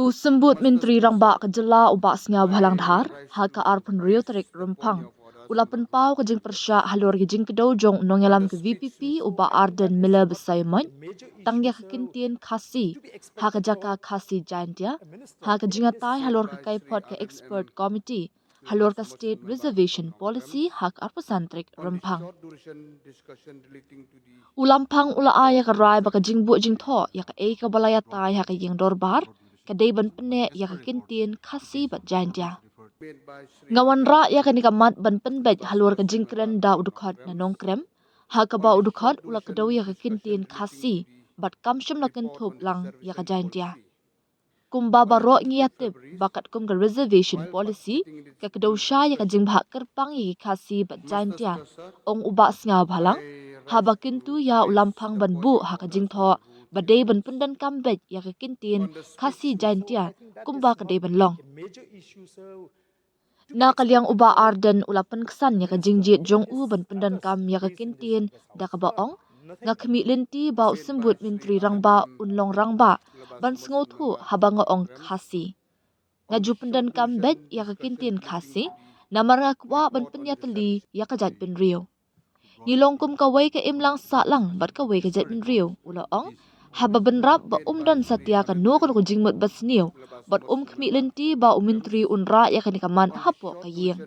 Usembut Menteri Rangba Kejela ubak sengaw halang dhar, haka arpun rio tarik rempang. Ulapan pau kejing persya halur kejing kedojong nongelam ke VPP ubak Ardent Miller besai moy, tangya ke Kyntien Khasi, haka jaka Khasi jingiatai, haka jingiatai halur ke kaipot ke expert committee, halur ke state reservation policy hak arpusan tarik rempang. Ulampang ula aya ke rai baka jingbu jingtho ya ke Meghalaya tai haka yeng dorbar, kadai ban pene ya ke Kyntien Khasi bat jingiatai. Ngawan ra ya ke nikamat ban penbej halur ke jingkren da udukot na nongkrem, haka ba udukot ula kedau ya ke Kyntien Khasi bat kamsyum la Kynthoh lang ya ke jingiatai. Kumba baro ngiyatib bakat kum ke reservation policy ke kedau sya ya ke jingbak kerpang ya ke Khasi bat jingiatai ong ubak sengaw halang. Haba Kynthoh ya ulampang ban bu haka jingtho badai ban pendan kambej ya ke Kyntien Khasi jingiatai kumba kadai ban long. Na kaliang Bah Ardent ulapan kesan ya ke jingjit jong ban pendan kam ya ke Kyntien da ke baong nga kemi lenti ba usembut Menteri Rangba unlong Rangba ban sengotu haba ngaong Khasi. Ngaju pendan kambej ya ke Kyntien Khasi namar ngakwa ban penyateli ya ke jat ben rio. Nilongkum kawai ke imlang saklang bat kawai ke jat ben rio ulaong haba benrap ba dan satia kan no kan jingmut basniu bat kemi lenti ba Menteri unra ya kan kaman hapo kayeng.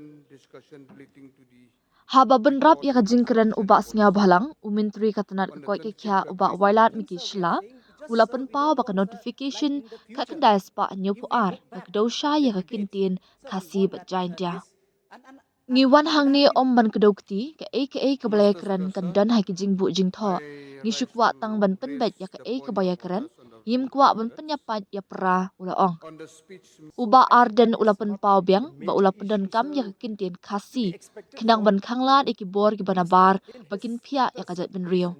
Haba benrap ya ka jingkren ubak sengaw balang Menteri katanat koi ke kya ubak wailat miki Syllad ulapan pau baka notification ka kendai spa anyo puar ka kedosya ya ka Kyntien Khasi bat jingiatai. Ngiwan hang ni ban kedokti ke kebalaya keren kan dan hai ke jingbu jingtho ngisukwa tang ban penbet ya ke kebalaya keren yim kwa ban penyapat ya pra ulaong. Bah Ardent ulapan pau biang ba ulapan dan kam ya ke Kyntien Khasi kendang ban khanglat ikibor ki banabar bakin pia ya kajat ben rio.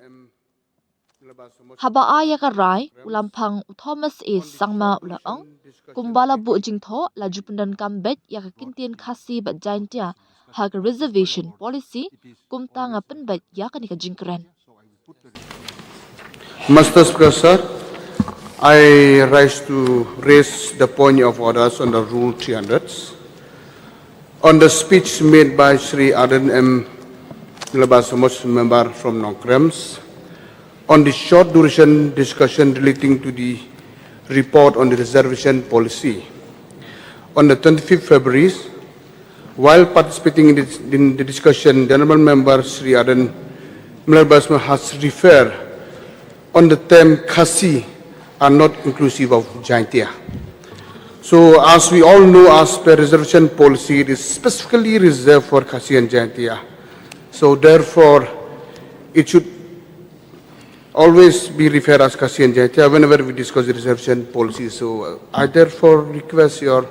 Haba aya ka rai ulampang Thomas sangma ulaong kumbala bu jingtho laju pendan kam bet ya ke Kyntien Khasi bat jingiatai hak reservation policy kumta nga penbet ya kan ka jingkren. Mr. Speaker, I rise to raise the point of orders under Rule 300 on the speech made by Sri Ardent M. Labasamos, member from Nongkrems, on the short duration discussion relating to the report on the reservation policy. On the 25th February, while participating in the discussion, the Honourable Member Sri Ardent Labasamos has referred on the term Khasi are not inclusive of jingiatai. So, as we all know, as per reservation policy, it is specifically reserved for Khasi and jingiatai. So, therefore, it should always be referred as Khasi and jingiatai whenever we discuss the reservation policy. So, I therefore request your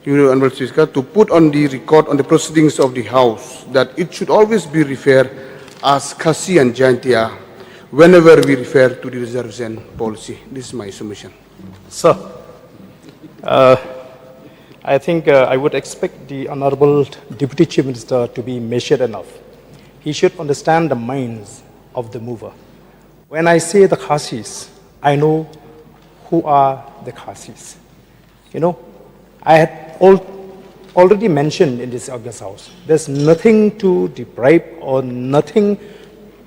Honourable Speaker to put on the record on the proceedings of the House that it should always be referred as Khasi and jingiatai whenever we refer to the reservation policy. This is my submission. Sir, I think I would expect the Honourable Deputy Chief Minister to be measured enough. He should understand the minds of the mover. When I say the Khasis, I know who are the Khasis. You know, I had already mentioned in this August House, there's nothing to deprive or nothing,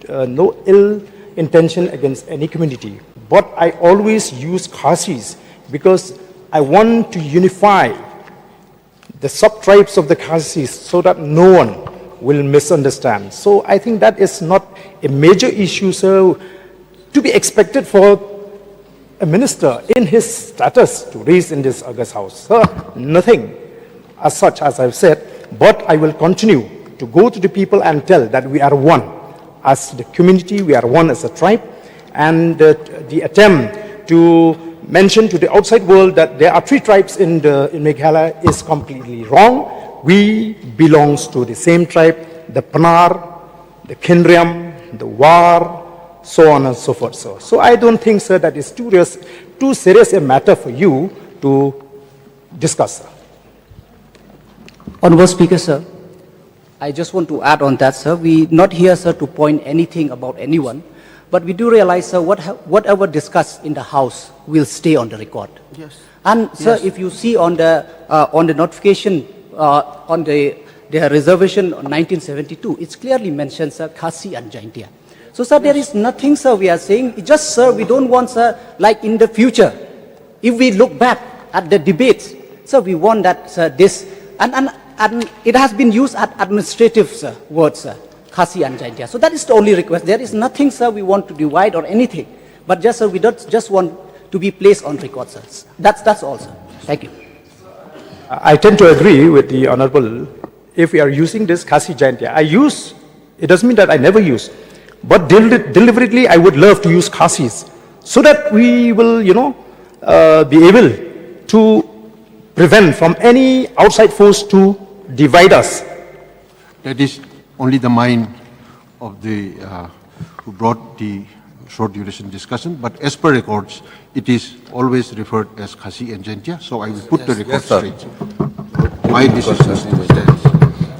no ill intention against any community. But I always use Khasis because I want to unify the sub-tribes of the Khasis so that no one will misunderstand. So I think that is not a major issue, so to be expected for a minister in his status to raise in this August House. Nothing as such as I've said, but I will continue to go to the people and tell that we are one. As the community, we are one as a tribe, and the attempt to mention to the outside world that there are 3 tribes in Meghalaya is completely wrong. We belong to the same tribe, the Panar, the Kinriam, the War, so on and so forth. So I don't think, sir, that is too serious a matter for you to discuss, sir. Honourable Speaker, sir, I just want to add on that, sir. We're not here, sir, to point anything about anyone, but we do realize, sir, whatever discussed in the House will stay on the record. Yes. And sir, if you see on the notification on the reservation on 1972, it's clearly mentioned, sir, Khasi and Jingiatai. So, sir, there is nothing, sir, we are saying. It's just, sir, we don't want, sir, like in the future, if we look back at the debates, sir, we want that, sir, this, and it has been used as administrative, sir, words, sir, Khasi and Jingiatai. So that is the only request. There is nothing, sir, we want to divide or anything. But just, sir, we don't just want to be placed on record, sir. That's all, sir. Thank you. I tend to agree with the Honorable. If we are using this Khasi Jingiatai, it doesn't mean that I never use, but deliberately I would love to use Khasis so that we will, be able to prevent from any outside force to divide us. That is only the mind of the who brought the short duration discussion, but as per records, it is always referred as Khasi and Jingiatai, so I will put the record straight. My decision stands.